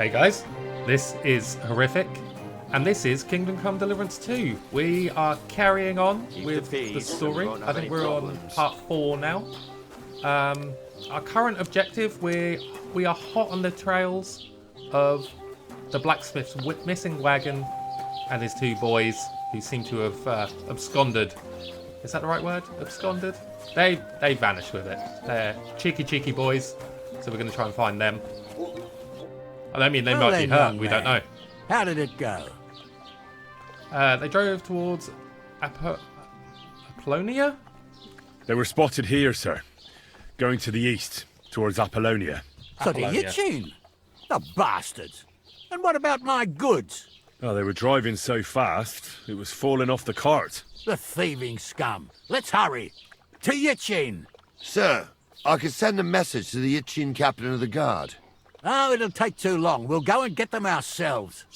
Hey guys, this is horrific, and this is Come Deliverance II. We are carrying on with the story. I think we're on part 4 now. Our current objective, we are hot on the trails of the blacksmith's missing wagon and his 2 boys who seem to have absconded. Is that the right word? Absconded? They vanished with it. They're cheeky boys, so we're going to try and find them. I mean, they might be hurt. We don't know. How did it go? They drove towards Apollonia? They were spotted here, sir. Going to the east, towards Apollonia. So the Yitchin? The bastards! And what about my goods? Oh, they were driving so fast, it was falling off the cart. The thieving scum. Let's hurry. To Yitchin. Sir, I could send a message to the Yitchin captain of the guard. Oh, it'll take too long. We'll go and get them ourselves.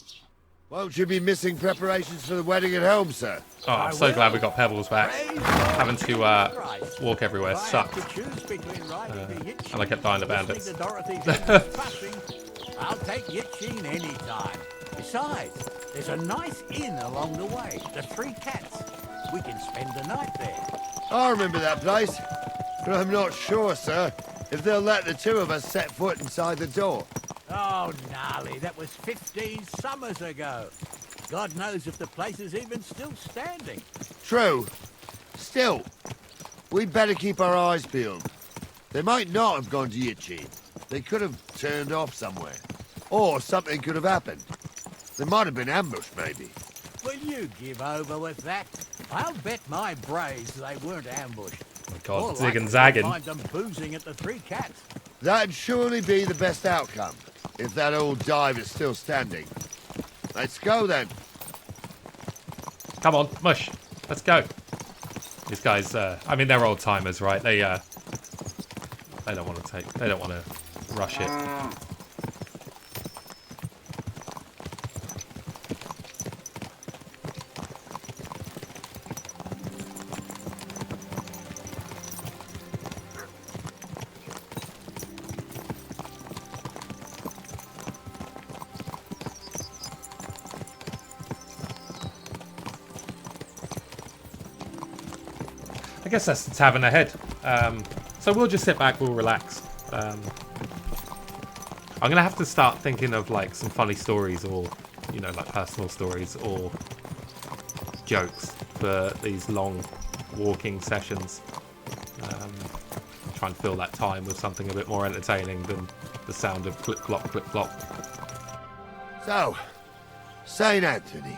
Won't you be missing preparations for the wedding at home, sir? Oh, I'm so glad we got Pebbles back. Having to walk everywhere sucked. And I kept dying to bandits. I'll take Yitchin any time. Besides, there's a nice inn along the way, the 3 Cats. We can spend the night there. I remember that place, but I'm not sure, sir, if they'll let the 2 of us set foot inside the door. Oh, gnarly, that was 15 summers ago. God knows if the place is even still standing. True. Still, we'd better keep our eyes peeled. They might not have gone to Yitchin. They could have turned off somewhere. Or something could have happened. They might have been ambushed, maybe. Will you give over with that? I'll bet my braves they weren't ambushed. Oh my God, Or zig and likely zagging. to find them boozing at the 3 Cats. That'd surely be the best outcome, if that old dive is still standing. Let's go, then. Come on, mush. Let's go. These guys, I mean, they're old timers, right? They don't want to rush it. I guess that's the tavern ahead. So we'll just sit back, we'll relax. I'm gonna have to start thinking of like some funny stories, or like personal stories or jokes for these long walking sessions. Try and fill that time with something a bit more entertaining than the sound of clip clop, clip clop. So, St. Anthony,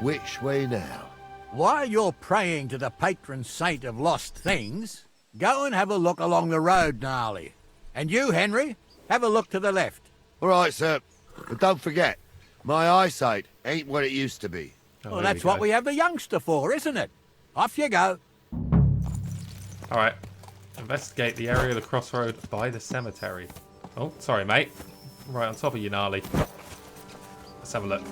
which way now? While you're praying to the patron saint of lost things, go and have a look along the road, gnarly. And you, Henry, have a look to the left. All right, sir. But don't forget, my eyesight ain't what it used to be. Well, that's what we have the youngster for, isn't it? Off you go. All right. Investigate the area of the crossroad by the cemetery. Oh, sorry, mate. Right on top of you, gnarly. Let's have a look.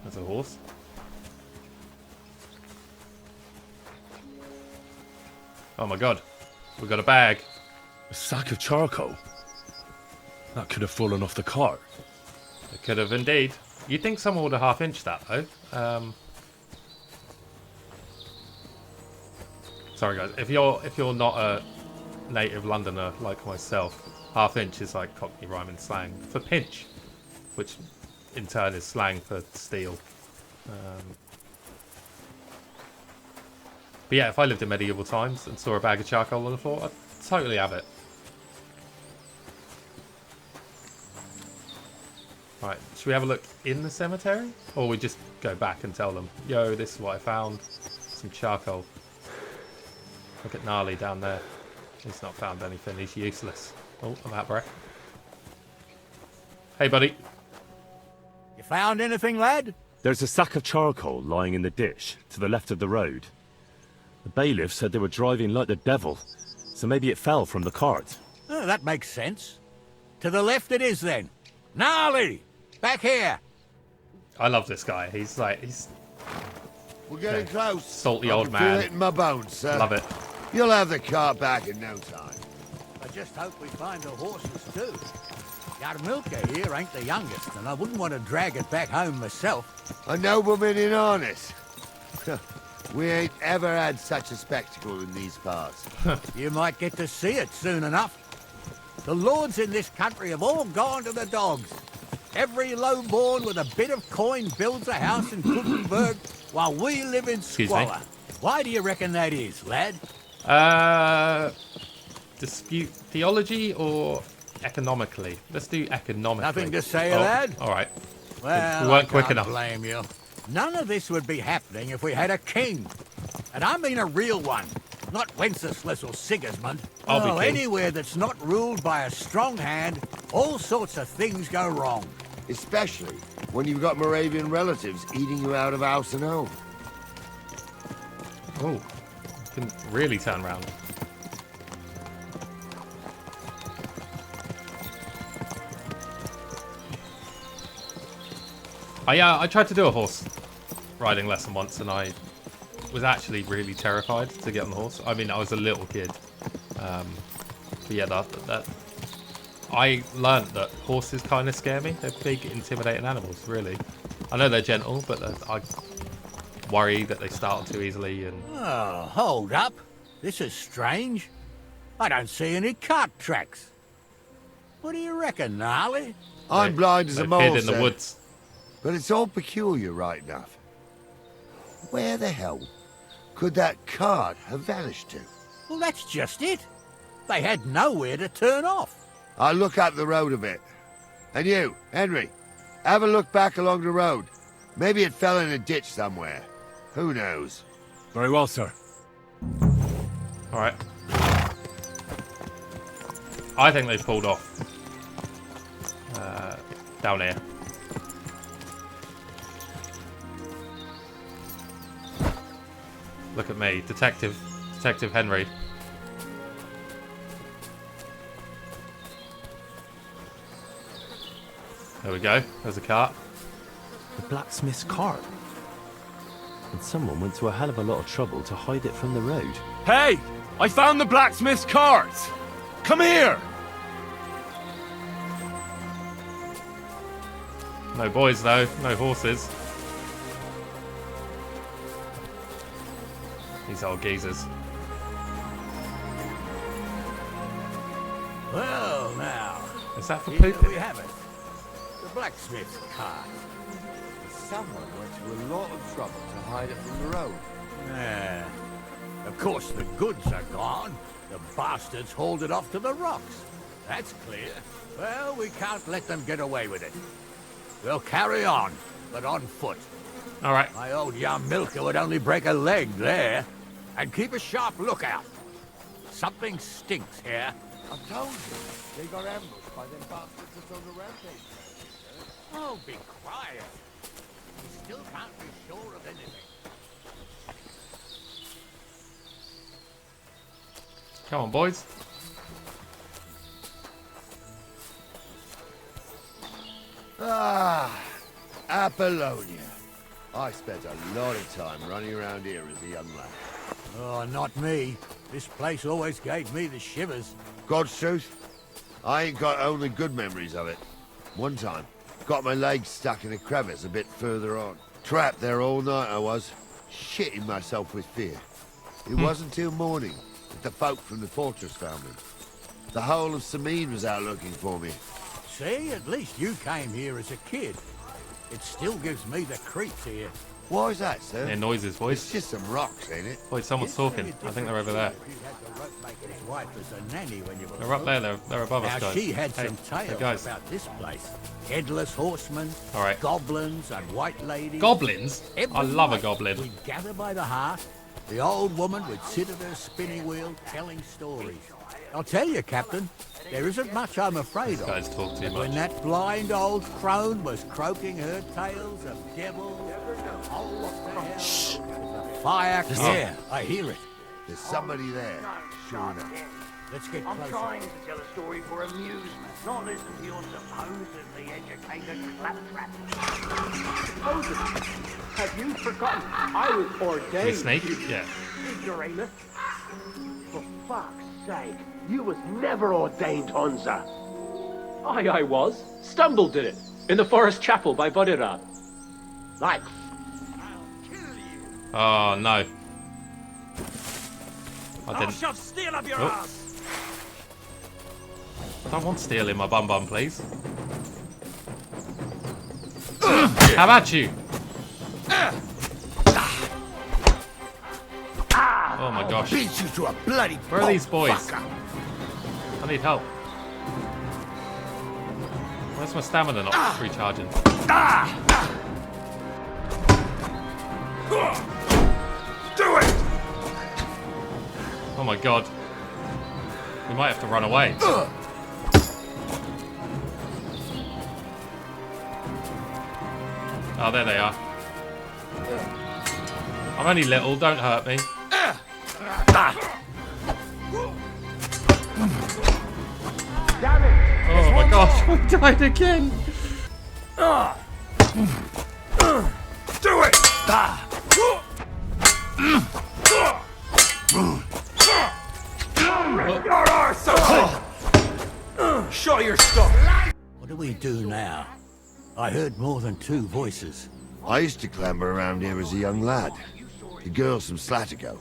There's a horse. Oh my God. We got a bag. A sack of charcoal? That could have fallen off the cart. It could have indeed. You'd think someone would have half-inched that, though. Sorry, guys. If you're not a native Londoner like myself, half-inch is like Cockney rhyming slang for pinch, which in turn is slang for steal. But yeah, if I lived in medieval times and saw a bag of charcoal on the floor, I'd totally have it. Right, should we have a look in the cemetery? Or we just go back and tell them, yo, this is what I found. Some charcoal. Look at Gnarly down there. He's not found anything, he's useless. Oh, I'm out of breath. Hey, buddy. You found anything, lad? There's a sack of charcoal lying in the ditch, to the left of the road. The bailiff said they were driving like the devil, so maybe it fell from the cart. Oh, that makes sense. To the left it is, then. Gnarly! Back here! I love this guy. He's We're getting close. salty I old can man. feel it in my bones, sir. Love it. You'll have the cart back in no time. I just hope we find the horses too. Yarmilka here ain't the youngest, and I wouldn't want to drag it back home myself. A nobleman in harness. We ain't ever had such a spectacle in these parts. You might get to see it soon enough. The lords in this country have all gone to the dogs. Every lowborn with a bit of coin builds a house in Kuttenberg while we live in squalor. Why do you reckon that is, lad? Dispute theology or economically? Let's do economically. Nothing to say, lad? All right. Well, we weren't I quick can't enough. blame you. None of this would be happening if we had a king. And I mean a real one. Not Wenceslas or Sigismund. I'll be king. Anywhere that's not ruled by a strong hand, all sorts of things go wrong. Especially when you've got Moravian relatives eating you out of house and home. Oh, can really turn around. I tried to do a horse riding lesson once, and I was actually really terrified to get on the horse. I mean, I was a little kid, but yeah, that I learnt that horses kind of scare me. They're big, intimidating animals, really. I know they're gentle, but I worry that they startle too easily. And Oh, hold up. This is strange. I don't see any cart tracks. What do you reckon, Gnarly? I'm blind as a mole, hid in the sir, woods. but it's all peculiar right enough. Where the hell could that cart have vanished to? Well, that's just it. They had nowhere to turn off. I'll look up the road a bit. And you, Henry, have a look back along the road. Maybe it fell in a ditch somewhere. Who knows? Very well, sir. All right. I think they've pulled off down here. Look at me, Detective Henry. There we go. There's a cart. The blacksmith's cart. And someone went to a hell of a lot of trouble to hide it from the road. Hey! I found the blacksmith's cart! Come here! No boys though, no horses. These old geezers. Well, now, Is that for here pooping? we have it. The blacksmith's cart. Someone went to a lot of trouble to hide it from the road. Yeah. Of course, the goods are gone. The bastards hauled it off to the rocks. That's clear. Well, we can't let them get away with it. We'll carry on, but on foot. All right. My old Yarmilka would only break a leg there. And keep a sharp lookout. Something stinks here. I told you, they got ambushed by them bastards that's on the rampage. Oh, be quiet. We still can't be sure of anything. Come on, boys. Ah, Apollonia. I spent a lot of time running around here as a young lad. Oh, not me. This place always gave me the shivers. God's truth, I ain't got only good memories of it. One time, got my leg stuck in a crevice a bit further on. Trapped there all night I was, shitting myself with fear. It wasn't till morning that the folk from the fortress found me. The whole of Sameen was out looking for me. See, at least you came here as a kid. It still gives me the creeps here. Why is that, sir? They're noises, It's boys. just some rocks, ain't it? Boys, someone's talking. I think they're over there. They're up there. They're above us, Now, guys. she had Hey, some hey, tales guys. about this place. Headless horsemen, All right. goblins and white ladies. Goblins? Every I love a night goblin. We'd gather by the hearth. The old woman would sit at her spinning wheel telling stories. I'll tell you, Captain, there isn't much I'm afraid These of. guys talk too When much. that blind old crone was croaking her tales of devils, oh, what the hell? Shh! The fire. Yeah, I hear it. There's somebody there, sure enough. Let's get I'm closer. trying to tell a story for amusement, not listen to your supposedly educated claptrap. Supposedly? Have you forgotten? I was You ordained. snake? Yeah. Ignoramus. For fuck's sake, you was never ordained Hunza. Aye, I was. Stumble did it. In the forest chapel by Bodhirab. Like, Oh no. I I'll didn't. shove steel up your Oh. ass. I don't want steel in my bum bum, please. How about you? Oh my gosh. Beat you to a bloody Where are these boys? fucker. I need help. Where's my stamina not recharging? Do it! Oh my god. We might have to run away. Oh, there they are. I'm only little, don't hurt me. damn it! Oh my gosh, we died again. Do it! Your arse open! Show your stuff! What do we do now? I heard more than two voices. I used to clamber around here as a young lad. The girls from Slatigo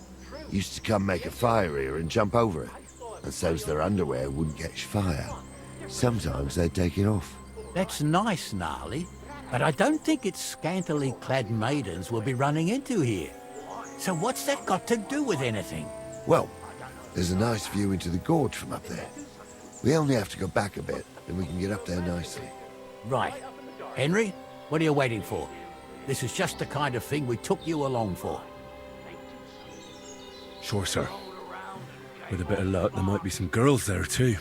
used to come make a fire here and jump over it, and so's their underwear wouldn't catch fire. Sometimes they'd take it off. That's nice, Gnarly, but I don't think it's scantily clad maidens we'll be running into here. So what's that got to do with anything? Well, there's a nice view into the gorge from up there. We only have to go back a bit, and we can get up there nicely. Right. Henry, what are you waiting for? This is just the kind of thing we took you along for. Sure, sir. With a bit of luck, there might be some girls there too.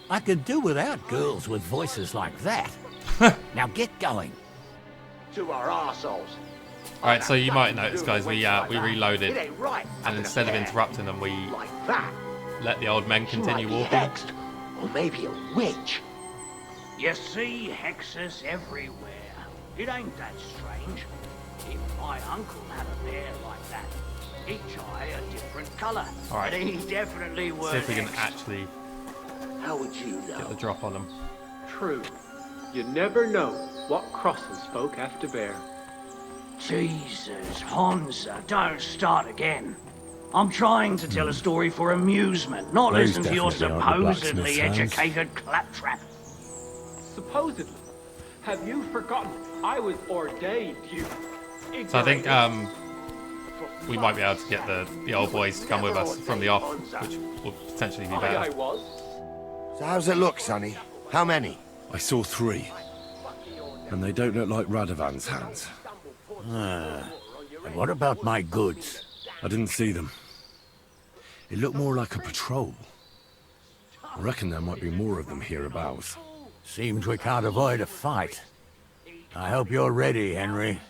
I could do without girls with voices like that. Now get going. To our arseholes. Alright, so you might notice, guys, we reloaded, It ain't right. and instead of interrupting them, we Like that. let the old men She might continue be walking. hexed, or maybe a witch. You see hexes everywhere. It ain't that strange. Even my uncle had a pair like that. Each eye a different colour. Alright. And he definitely was. See if we can actually How would you get the know? drop on them. True. You never know what crosses folk have to bear. Jesus, Honza, don't start again. I'm trying to tell a story for amusement, not Those listen to your definitely aren't the supposedly blacksmith's hands. educated claptrap. Supposedly. Have you forgotten I was ordained, you So I think ignorant- we might be able to get the old boys to come with us from the off, which will potentially be Aye, I better. was. So how's it look, Sonny? How many? I saw 3. And they don't look like Radovan's hands. And what about my goods? I didn't see them. It looked more like a patrol. I reckon there might be more of them hereabouts. Seems we can't avoid a fight. I hope you're ready, Henry.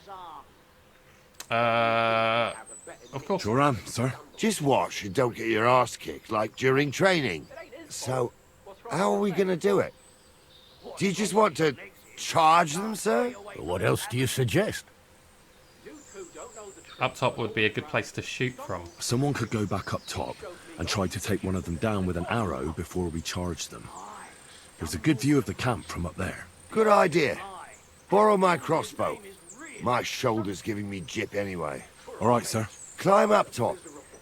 Of course. Sure am, sir. Just watch and don't get your arse kicked like during training. So, how are we gonna do it? Do you just want to charge them, sir? What else do you suggest? Up top would be a good place to shoot from. Someone could go back up top and try to take one of them down with an arrow before we charge them. There's a good view of the camp from up there. Good idea. Borrow my crossbow. My shoulder's giving me jip anyway. All right, sir. Climb up top,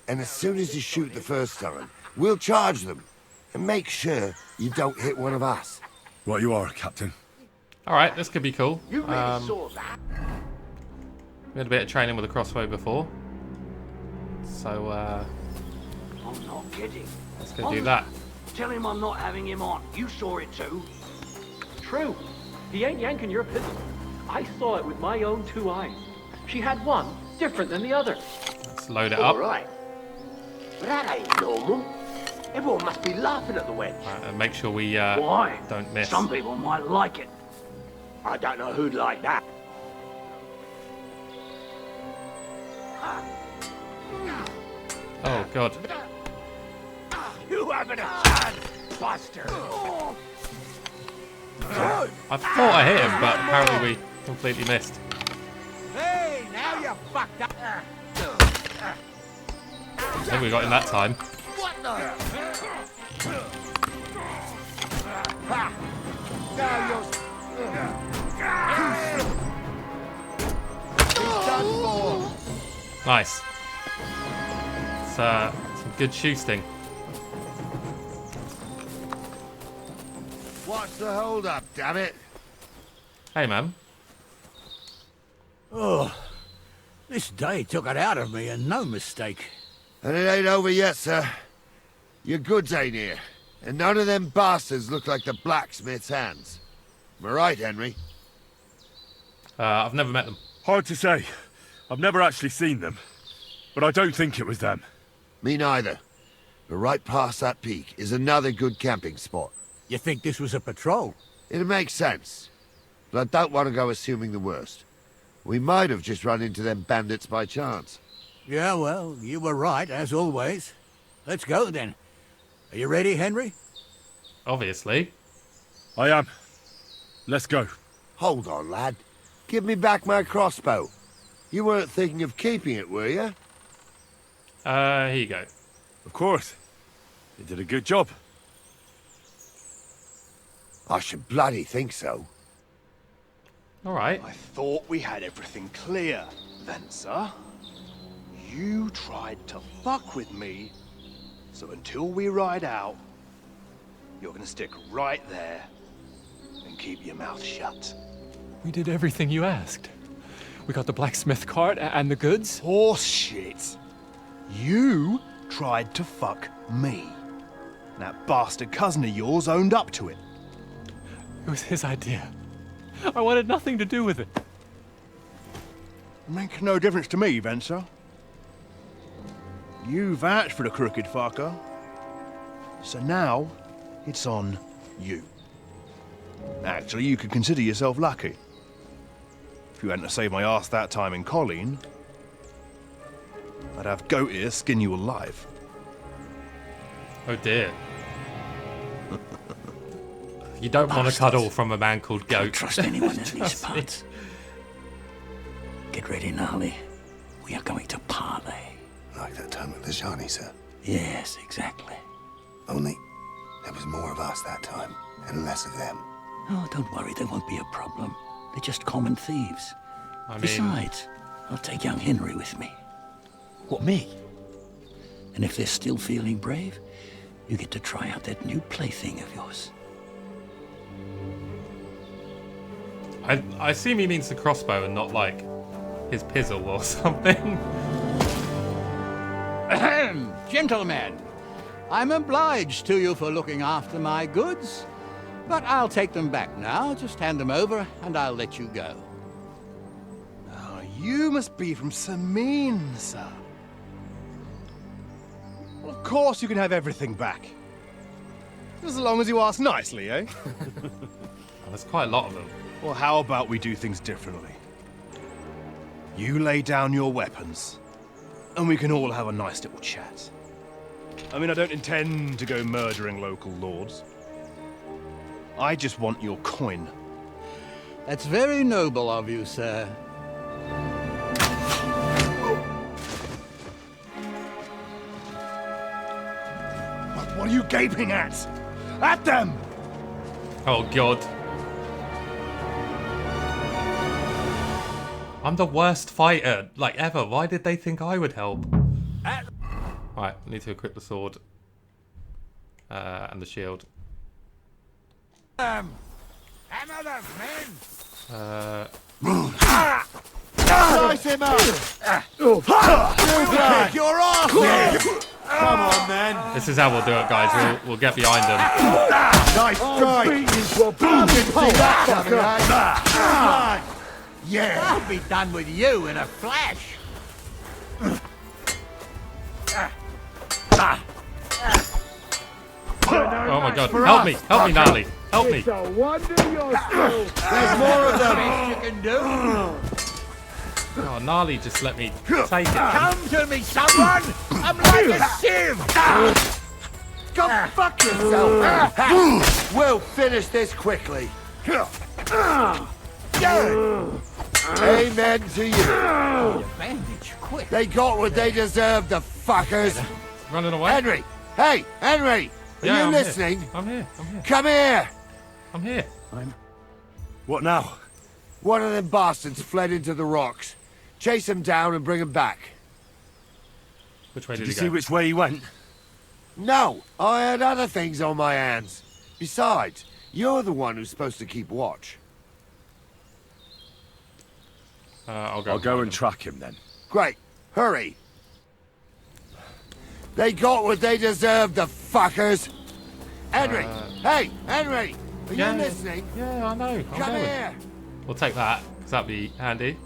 and as soon as you shoot the first time, we'll charge them. And make sure you don't hit one of us. Right you are, Captain. Alright, this could be cool. You really saw that? We had a bit of training with a crossbow before. So, I'm not kidding. let's go do that. Tell him I'm not having him on. You saw it too. True. He ain't yanking your pistol. I saw it with my own 2 eyes. She had one different than the other. Let's load it All up. right. But that ain't normal. Everyone must be laughing at the wench. And make sure we Why? don't miss. Some people might like it. I don't know who'd like that. Oh, God. You haven't a chance, Buster. I thought I hit him, but apparently we completely missed. Hey, now you're fucked up. I think we got him that time. Now you're... He's done for. Nice. It's some good shooting. What's the hold up, damn it? Hey, man. Oh, this day took it out of me, and no mistake. And it ain't over yet, sir. Your goods ain't here. And none of them bastards look like the blacksmith's hands. Am I right, Henry? I've never met them. Hard to say. I've never actually seen them. But I don't think it was them. Me neither. But right past that peak is another good camping spot. You think this was a patrol? It makes sense. But I don't want to go assuming the worst. We might have just run into them bandits by chance. Yeah, well, you were right, as always. Let's go, then. Are you ready, Henry? Obviously. I am. Let's go. Hold on, lad. Give me back my crossbow. You weren't thinking of keeping it, were you? Here you go. Of course. You did a good job. I should bloody think so. Alright. I thought we had everything clear, Venser. You tried to fuck with me, so until we ride out, you're gonna stick right there and keep your mouth shut. We did everything you asked. We got the blacksmith cart and the goods. Horse shit. You tried to fuck me. That bastard cousin of yours owned up to it. It was his idea. I wanted nothing to do with it. Make no difference to me, Venser. You vouched for the crooked fucker. So now, it's on you. Actually, you could consider yourself lucky. If you hadn't saved my ass that time in Colleen, I'd have goat ear skin you alive. Oh dear. You don't want to cuddle from a man called Goat. Don't trust anyone in these parts. Get ready, Gnarly. We are going to parley. Like that time at the Shani, sir. Yes, exactly. Only there was more of us that time, and less of them. Oh, don't worry, there won't be a problem. They're just common thieves. I mean... Besides, I'll take young Henry with me. What, me? And if they're still feeling brave, you get to try out that new plaything of yours. I assume he means the crossbow and not, like, his pizzle or something. Ahem, gentlemen. I'm obliged to you for looking after my goods. But I'll take them back now. Just hand them over, and I'll let you go. Oh, you must be from Samin, sir. Well, of course you can have everything back. Just as long as you ask nicely, eh? Oh, there's quite a lot of them. Well, how about we do things differently? You lay down your weapons, and we can all have a nice little chat. I mean, I don't intend to go murdering local lords. I just want your coin. That's very noble of you, sir. What are you gaping at? At them! Oh, God. I'm the worst fighter, like, ever. Why did they think I would help? Right, I need to equip the sword. And the shield. Hammer them, men! Slice him up! You're off! Come on, then! This is how we'll do it, guys. We'll get behind them. Nice strike! Didn't see that coming, eh? Yeah! I'll be done with you in a flash. Oh my God. Help me, Gnarly. Help me. There's more of them! Best you can do. Oh, Gnarly just let me take it. Come to me, someone! I'm like a sieve! Go fuck yourself! We'll finish this quickly. Amen to you. Bandage, quick. They got what they deserved, the fuckers. Running away? Henry! Hey, Henry! Are Yeah, you I'm listening? Here. I'm here. Come here! I'm here. What now? One of them bastards fled into the rocks. Chase him down and bring him back. Which way Did did you he see go? which way he went? No, I had other things on my hands. Besides, you're the one who's supposed to keep watch. I'll I'll go find and him. track him then. Great, hurry. They got what they deserved, the fuckers. Henry, hey, Henry, are Yeah, you listening? Yeah, I know. I'm Come going. here. We'll take that, because that'd be handy.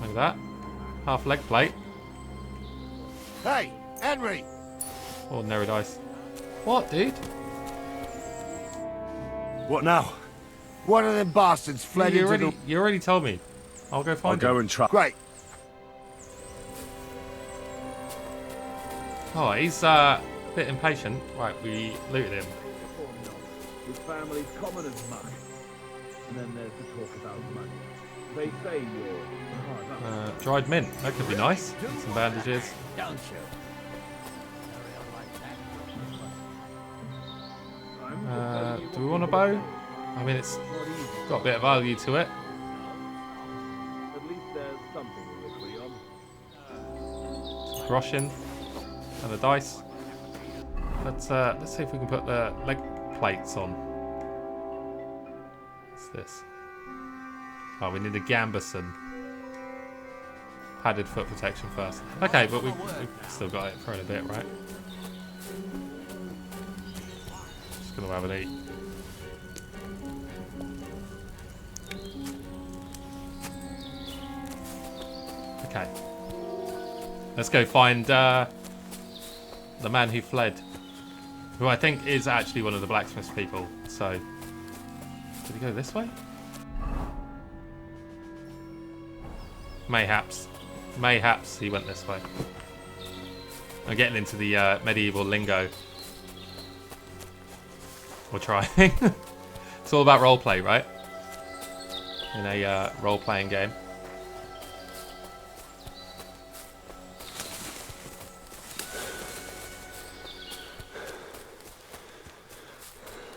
Like that. Half leg plate. Hey, Henry. Ordinary dice. What, dude? What now? One of them bastards fled you, into you already told me. I'll go I'll find go him. and track. Great. Oh, he's a bit impatient. Right, we looted him. His family's common as muck. And then there's the talk about money. They say you're hard up. Dried mint. That could be nice. Some bandages. Don't you? Do we want a bow? I mean, it's got a bit of value to it. At least there's something we agree on. Some groschen and the dice. Let's see if we can put the leg plates on. What's this? Oh, we need a gambeson. Padded foot protection first. Okay, but we've still got it for in a bit, right? Just gonna have an eat. Okay. Let's go find the man who fled. Who I think is actually one of the blacksmith people. So, did he go this way? Mayhaps. Mayhaps he went this way. I'm getting into the medieval lingo. We're trying. It's all about roleplay, right? In a role-playing game.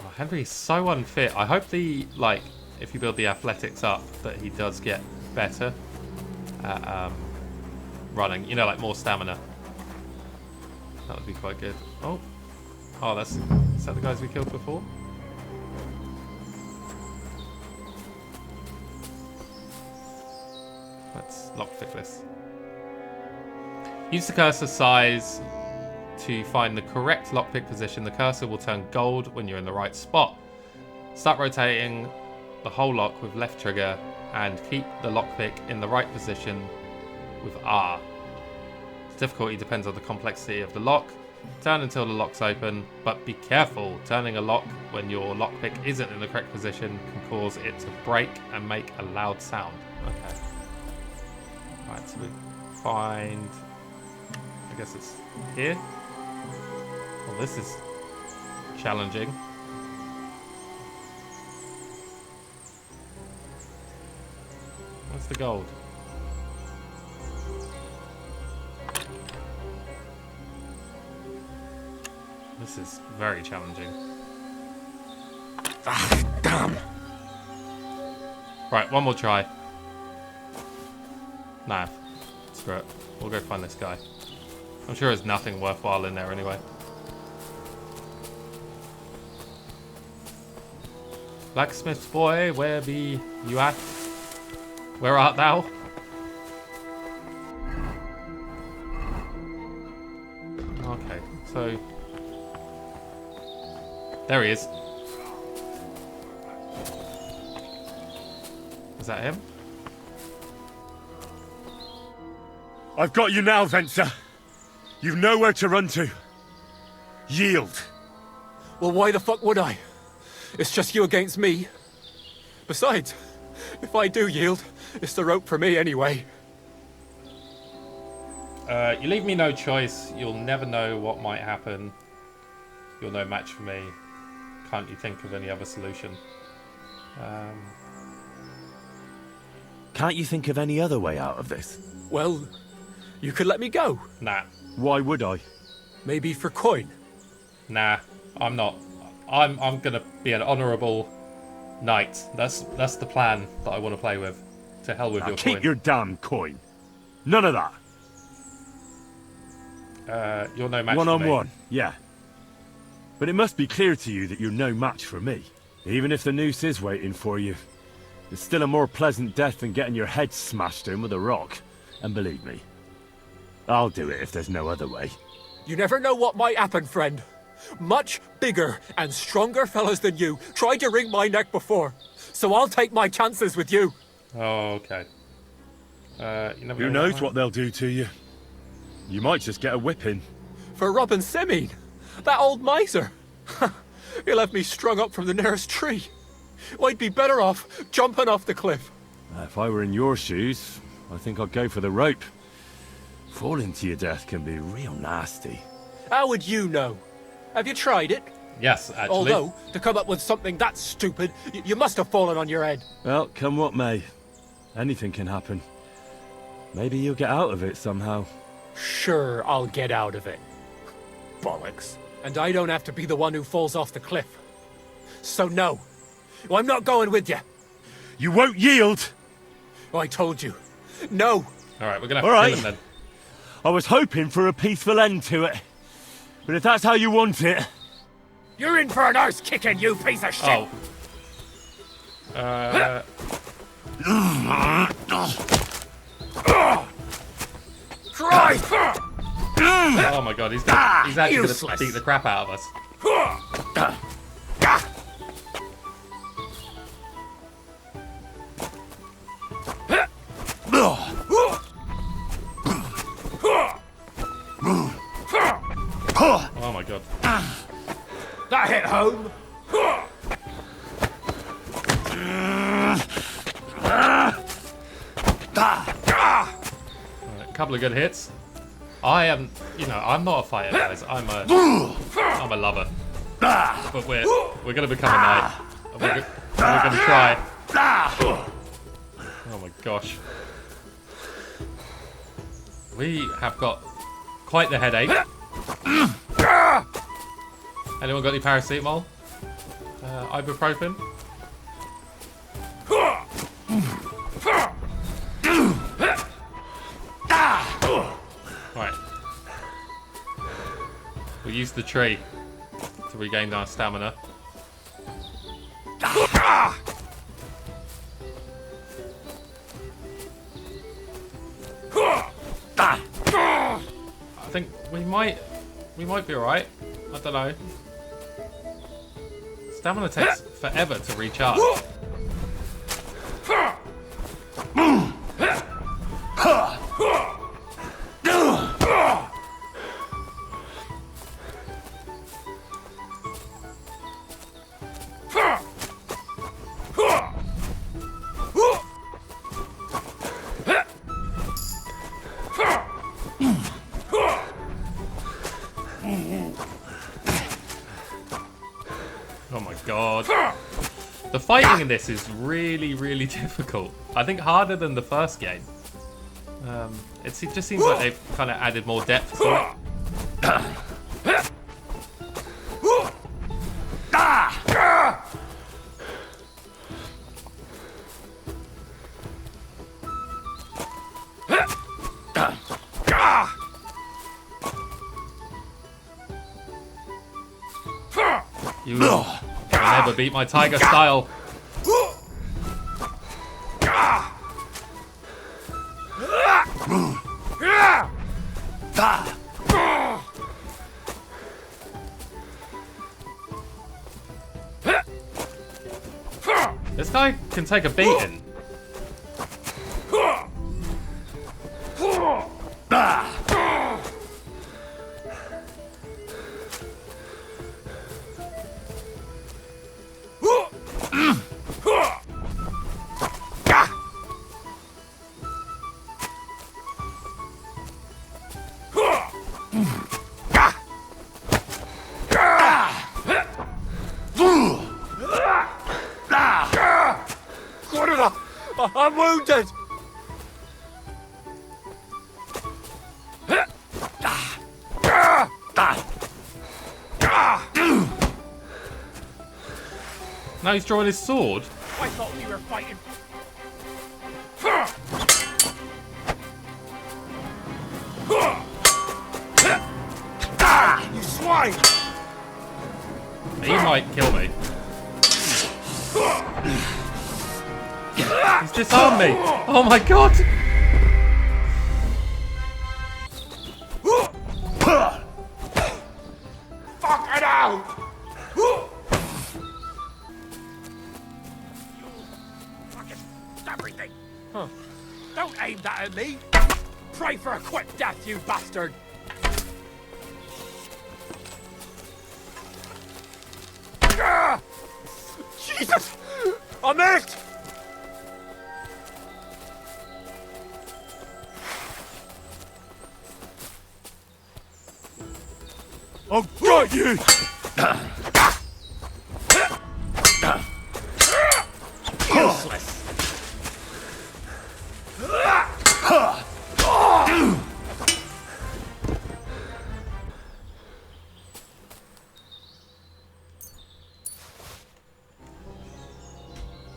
Oh, Henry's so unfit. I hope if you build the athletics up, that he does get better at running. You know, like more stamina. That would be quite good. Oh, is that the guys we killed before? Let's lockpick this. Use the cursor size to find the correct lockpick position. The cursor will turn gold when you're in the right spot. Start rotating the whole lock with left trigger and keep the lockpick in the right position with R. The difficulty depends on the complexity of the lock. Turn until the lock's open, but be careful. Turning a lock when your lockpick isn't in the correct position can cause it to break and make a loud sound. Okay. Right, so we find... I guess it's here. Well, this is challenging. What's the gold? This is very challenging. Ah, damn. Right, one more try. Nah, screw it. We'll go find this guy. I'm sure there's nothing worthwhile in there anyway. Blacksmith boy, where be you at? Where art thou? Okay, so... There he is. Is that him? I've got you now, Venser. You've nowhere to run to. Yield. Well, why the fuck would I? It's just you against me. Besides, if I do yield, it's the rope for me anyway. You leave me no choice. You'll never know what might happen. You're no match for me. Can't you think of any other solution? Can't you think of any other way out of this? Well, you could let me go. Nah. Why would I? Maybe for coin? Nah, I'm not. I'm gonna be an honourable knight. That's the plan that I want to play with. To hell with Now your keep coin. your damn coin. None of that. You're no match One for on me. one, yeah. But it must be clear to you that you're no match for me. Even if the noose is waiting for you, it's still a more pleasant death than getting your head smashed in with a rock. And believe me, I'll do it if there's no other way. You never know what might happen, friend. Much bigger and stronger fellas than you tried to wring my neck before, so I'll take my chances with you. Oh, okay. You never Who know knows what they'll do to you? You might just get a whipping. For robbing Simeon, that old miser. He'll have me strung up from the nearest tree. I'd be better off jumping off the cliff. If I were in your shoes, I think I'd go for the rope. Falling to your death can be real nasty. How would you know? Have you tried it? Yes, actually. Although, to come up with something that stupid, you must have fallen on your head. Well, come what may. Anything can happen. Maybe you'll get out of it somehow. Sure, I'll get out of it. Bollocks. And I don't have to be the one who falls off the cliff. So no, I'm not going with you. You won't yield! I told you. No. Alright, we're gonna have All to right. kill him then. I was hoping for a peaceful end to it. But if that's how you want it... You're in for an arse kicking, you piece of shit! Oh. Try! Oh my god, he's actually useless. gonna beat the crap out of us. Oh my god. That hit home! A couple of good hits. I am, I'm not a fighter, guys. I'm a lover. But we're gonna become a knight. We're gonna try. Oh my gosh. We have got quite the headache. Anyone got any paracetamol? Ibuprofen? Right. We'll use the tree to regain our stamina. I think we might be alright. I don't know. Stamina takes forever to recharge. Oh my god. The fighting in this is really, really difficult. I think harder than the first game. It just seems like they've kind of added more depth to it. You will never beat my tiger style. This guy can take a beating. What the? Now he's drawing his sword. I thought we were fighting. Ah, you swine! He might kill me. He's disarmed me. Oh my god. Fuck it out! Fucking everything. Huh. Don't aim that at me. Pray for a quick death, you bastard. Ah! Jesus! I missed! I've got you! Useless.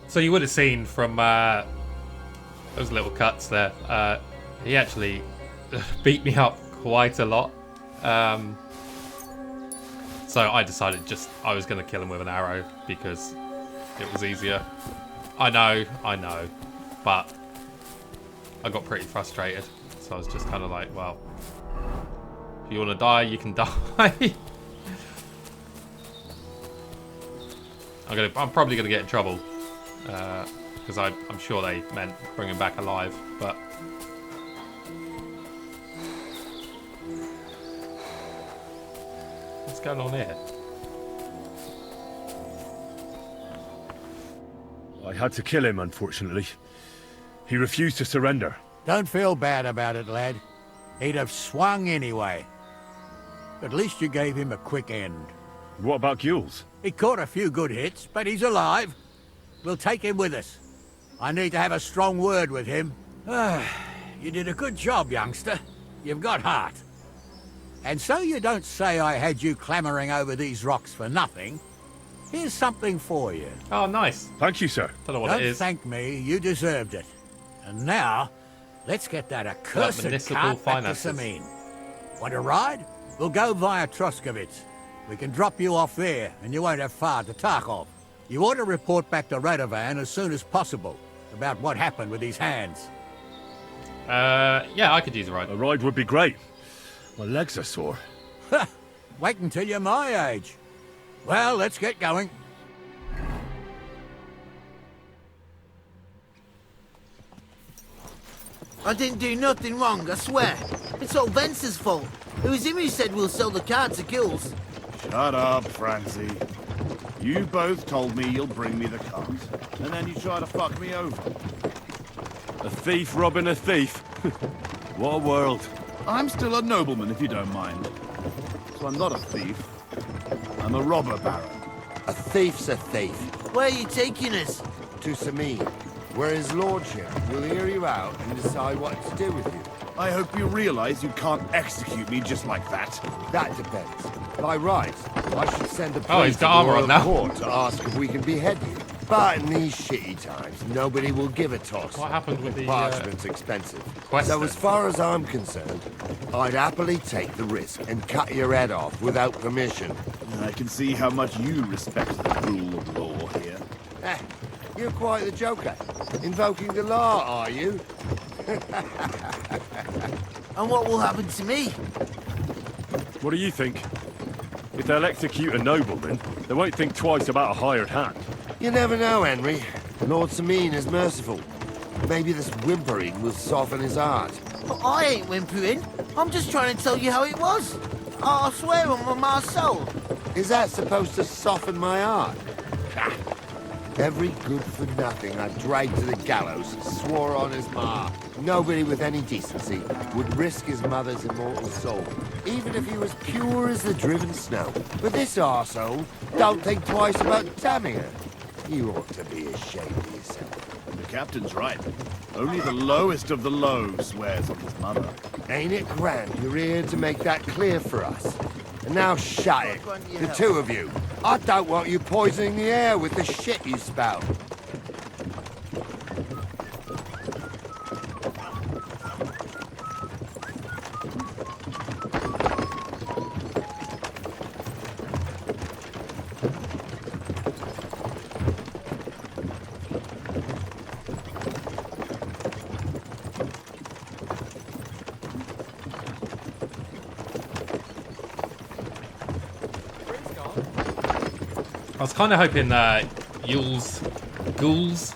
So you would have seen from those little cuts there, he actually beat me up quite a lot. So I decided I was going to kill him with an arrow because it was easier. I know, but I got pretty frustrated. So I was just kind of like, well, if you want to die, you can die. I'm probably going to get in trouble. Because I'm sure they meant bring him back alive, but what's going on here? I had to kill him, unfortunately. He refused to surrender. Don't feel bad about it, lad. He'd have swung anyway. At least you gave him a quick end. What about Gules? He caught a few good hits, but he's alive. We'll take him with us. I need to have a strong word with him. You did a good job, youngster. You've got heart. And so you don't say I had you clambering over these rocks for nothing. Here's something for you. Oh, nice. Thank you, sir. Don't know what Don't it is. thank me, you deserved it. And now, let's get that accursed municipal cart back to finances. Samine. Want a ride? We'll go via Troskovitz. We can drop you off there, and you won't have far to Tarkov. You ought to report back to Radovan as soon as possible about what happened with these hands. Yeah, I could use a ride. A ride would be great. My legs are sore. Wait until you're my age. Well, let's get going. I didn't do nothing wrong, I swear. It's all Vence's fault. It was him who said we'll sell the cart to Gules. Shut up, Francie. You both told me you'll bring me the cart, and then you try to fuck me over. A thief robbing a thief. What a world. I'm still a nobleman, if you don't mind. So I'm not a thief. I'm a robber baron. A thief's a thief. Where are you taking us? To Samine, where his lordship will hear you out and decide what to do with you. I hope you realize you can't execute me just like that. That depends. By right, I should send a Oh, he's priest got to the armor on royal now. court to ask if we can behead you. But in these shitty times, nobody will give a toss. What happened with the Parchment's expensive. quest So then? as far as I'm concerned, I'd happily take the risk and cut your head off without permission. I can see how much you respect the rule of law here. You're quite the joker. Invoking the law, are you? And what will happen to me? What do you think? If they'll execute a nobleman, they won't think twice about a hired hand. You never know, Henry. Lord Samine is merciful. Maybe this whimpering will soften his heart. But I ain't whimpering. I'm just trying to tell you how it was. I swear on my soul. Is that supposed to soften my heart? Ha! Every good-for-nothing I dragged to the gallows swore on his ma. Nobody with any decency would risk his mother's immortal soul, even if he was pure as the driven snow. But this arsehole don't think twice about damning her. You ought to be ashamed of yourself. The captain's right. Only the lowest of the low swears on his mother. Ain't it grand you're here to make that clear for us? And now shut it, the two of you. I don't want you poisoning the air with the shit you spout. I was kind of hoping Ghouls,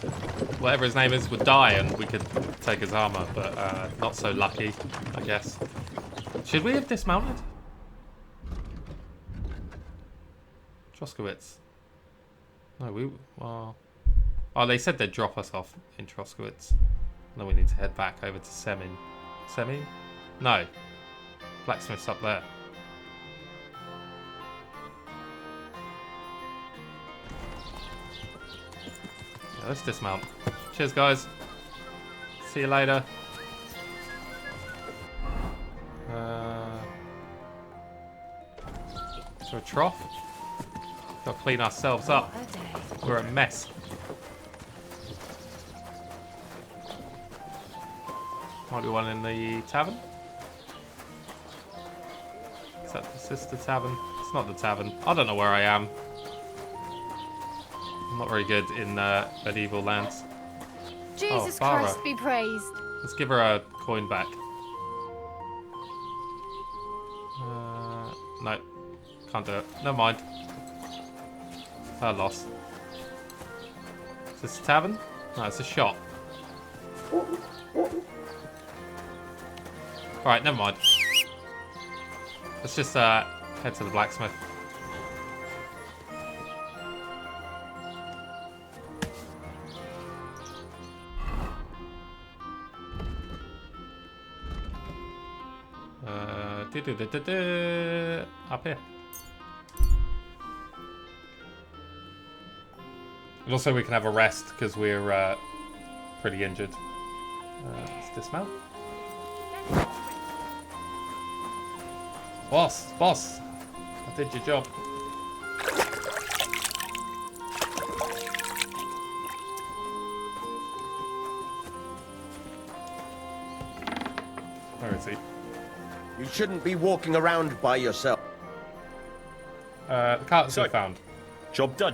whatever his name is, would die and we could take his armor, but not so lucky, I guess. Should we have dismounted? Troskowitz. No, well... Oh, they said they'd drop us off in Troskowitz. Then we need to head back over to Semin. Semin? No. Blacksmith's up there. Let's dismount. Cheers, guys. See you later. Is there a trough? Gotta clean ourselves up. We're a mess. Might be one in the tavern. Is this the tavern? It's not the tavern. I don't know where I am. I'm not very good in medieval lands. Jesus Christ be praised. Let's give her a coin back. No, can't do it. Never mind. Her loss. Is this a tavern? No, it's a shop. Alright, never mind. Let's just head to the blacksmith. Up here. And also we can have a rest because we're pretty injured. Let's dismount. Boss, I did your job. Where is he? You shouldn't be walking around by yourself. The cart's been found. Job done.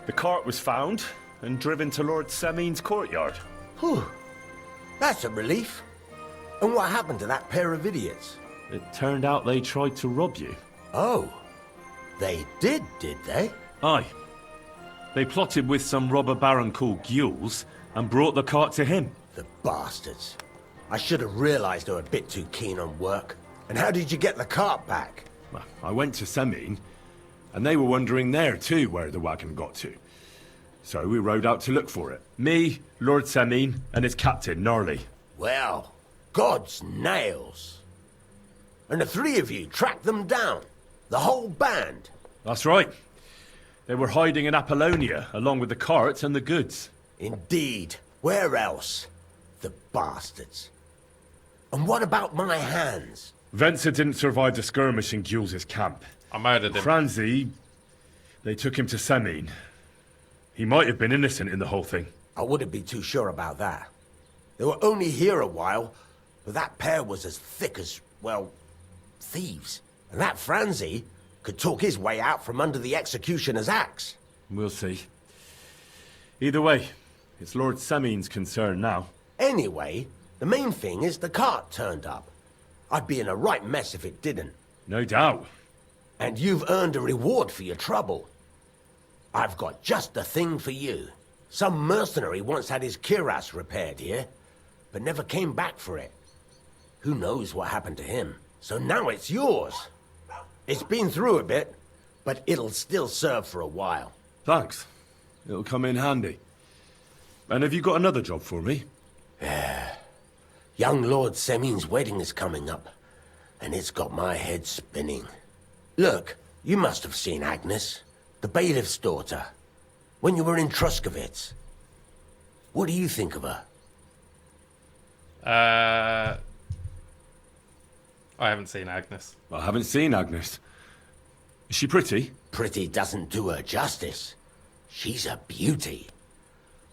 The cart was found and driven to Lord Semin's courtyard. Whew. That's a relief. And what happened to that pair of idiots? It turned out they tried to rob you. Oh. They did they? Aye. They plotted with some robber baron called Gules and brought the cart to him. The bastards. I should have realized they were a bit too keen on work. And how did you get the cart back? Well, I went to Semin, and they were wondering there too where the wagon got to. So we rode out to look for it. Me, Lord Semin, and his captain, Gnarly. Well, God's nails. And the three of you tracked them down? The whole band? That's right. They were hiding in Apollonia, along with the carts and the goods. Indeed. Where else? The bastards. And what about my hands? Venser didn't survive the skirmish in Gules' camp. I murdered him. Franzi, they took him to Semin. He might have been innocent in the whole thing. I wouldn't be too sure about that. They were only here a while, but that pair was as thick as, well, thieves. And that Franzi could talk his way out from under the executioner's axe. We'll see. Either way, it's Lord Semin's concern now. Anyway, the main thing is the cart turned up. I'd be in a right mess if it didn't. No doubt. And you've earned a reward for your trouble. I've got just the thing for you. Some mercenary once had his cuirass repaired here, but never came back for it. Who knows what happened to him? So now it's yours. It's been through a bit, but it'll still serve for a while. Thanks. It'll come in handy. And have you got another job for me? Young Lord Semin's wedding is coming up, and it's got my head spinning. Look, you must have seen Agnes, the bailiff's daughter, when you were in Troskowitz. What do you think of her? I haven't seen Agnes. I haven't seen Agnes. Is she pretty? Pretty doesn't do her justice. She's a beauty.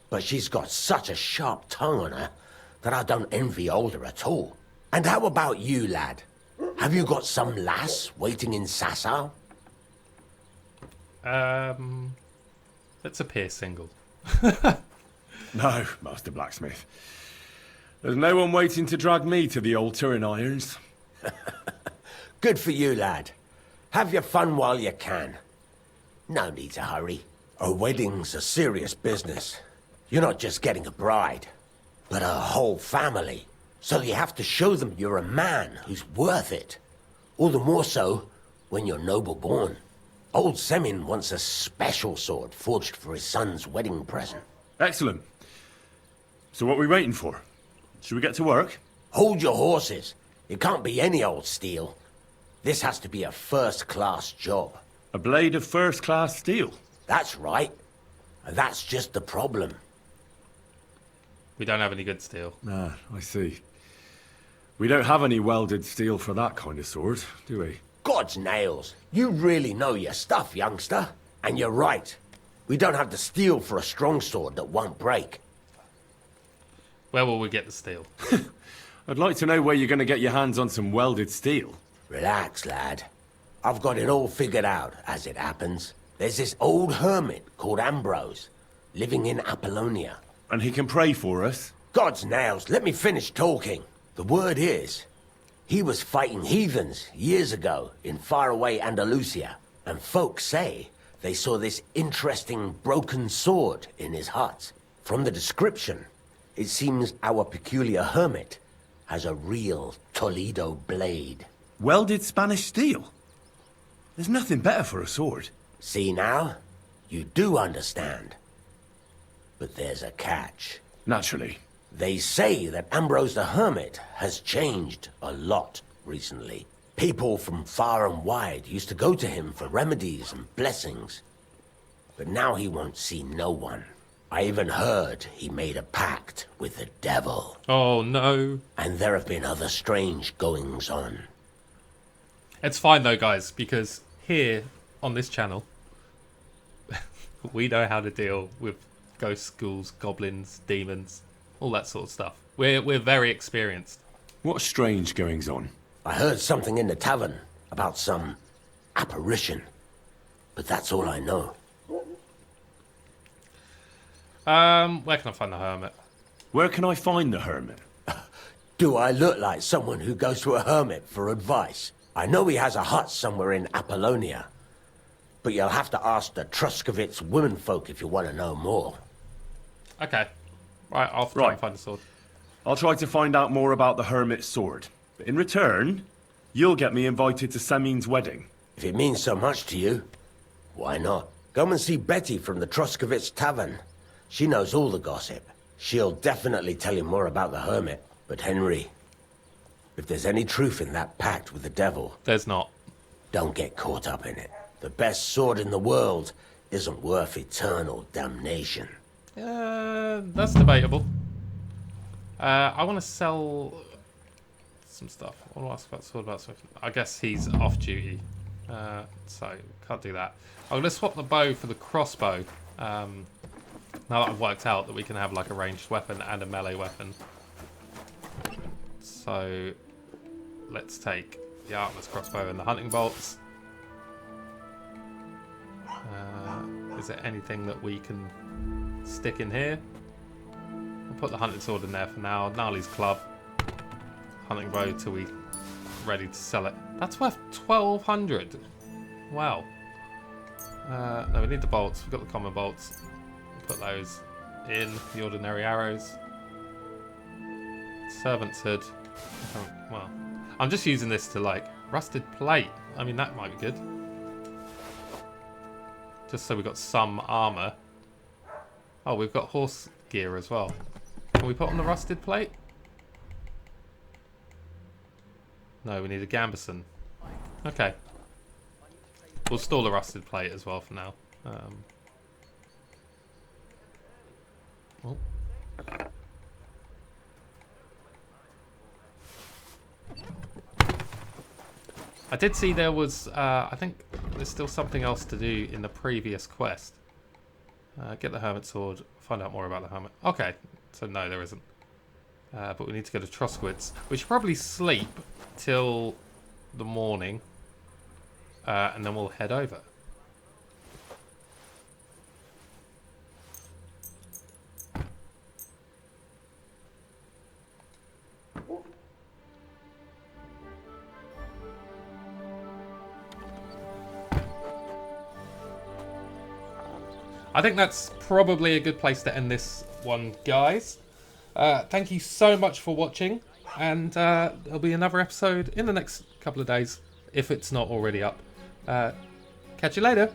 But she's got such a sharp tongue on her that I don't envy older at all. And how about you, lad? Have you got some lass waiting in Sasau? Let's appear single. No, Master Blacksmith. There's no one waiting to drag me to the altar in irons. Good for you, lad. Have your fun while you can. No need to hurry. A wedding's a serious business. You're not just getting a bride, but a whole family. So you have to show them you're a man who's worth it. All the more so when you're noble born. Old Semin wants a special sword forged for his son's wedding present. Excellent. So what are we waiting for? Should we get to work? Hold your horses. It can't be any old steel. This has to be a first-class job. A blade of first-class steel? That's right. And that's just the problem. We don't have any good steel. Ah, I see. We don't have any welded steel for that kind of sword, do we? God's nails. You really know your stuff, youngster. And you're right. We don't have the steel for a strong sword that won't break. Where will we get the steel? I'd like to know where you're going to get your hands on some welded steel. Relax, lad. I've got it all figured out, as it happens. There's this old hermit called Ambrose, living in Apollonia. And he can pray for us? God's nails, let me finish talking. The word is, he was fighting heathens years ago in faraway Andalusia, and folks say they saw this interesting broken sword in his hut. From the description, it seems our peculiar hermit has a real Toledo blade. Welded Spanish steel? There's nothing better for a sword. See now? You do understand. But there's a catch. Naturally. They say that Ambrose the Hermit has changed a lot recently. People from far and wide used to go to him for remedies and blessings. But now he won't see no one. I even heard he made a pact with the devil. Oh, no. And there have been other strange goings-on. It's fine, though, guys, because here on this channel, we know how to deal with ghost schools, goblins, demons, all that sort of stuff. We're very experienced. What strange goings-on? I heard something in the tavern about some apparition, but that's all I know. Where can I find the hermit? Where can I find the hermit? Do I look like someone who goes to a hermit for advice? I know he has a hut somewhere in Apollonia, but you'll have to ask the Truskovitz womenfolk if you want to know more. Okay. Right, I'll try and find the sword. I'll try to find out more about the hermit's sword. But in return, you'll get me invited to Semin's wedding. If it means so much to you, why not? Come and see Betty from the Truskovitz Tavern. She knows all the gossip. She'll definitely tell you more about the hermit. But Henry, if there's any truth in that pact with the devil... There's not. Don't get caught up in it. The best sword in the world isn't worth eternal damnation. That's debatable. I want to sell some stuff. I want to ask about sword about something. I guess he's off duty, so can't do that. I'm going to swap the bow for the crossbow. Now that I've worked out that we can have like a ranged weapon and a melee weapon. So let's take the armless crossbow and the hunting bolts. Is there anything that we can stick in here? I'll put the hunting sword in there for now. Gnarly's club. Hunting bow till we're ready to sell it. That's worth 1,200. Wow. No, we need the bolts. We've got the common bolts. We'll put those in. The ordinary arrows. Servant's hood. Well, I'm just using this to like rusted plate. I mean, that might be good. Just so we've got some armor. Oh, we've got horse gear as well. Can we put on the rusted plate? No, we need a gambeson. Okay. We'll store the rusted plate as well for now. Oh. I did see there was, I think there's still something else to do in the previous quest. Get the hermit sword, find out more about the hermit. Okay, so no, there isn't. But we need to go to Trosquitz. We should probably sleep till the morning, and then we'll head over. I think that's probably a good place to end this one, guys. Thank you so much for watching, and there'll be another episode in the next couple of days, if it's not already up. Catch you later.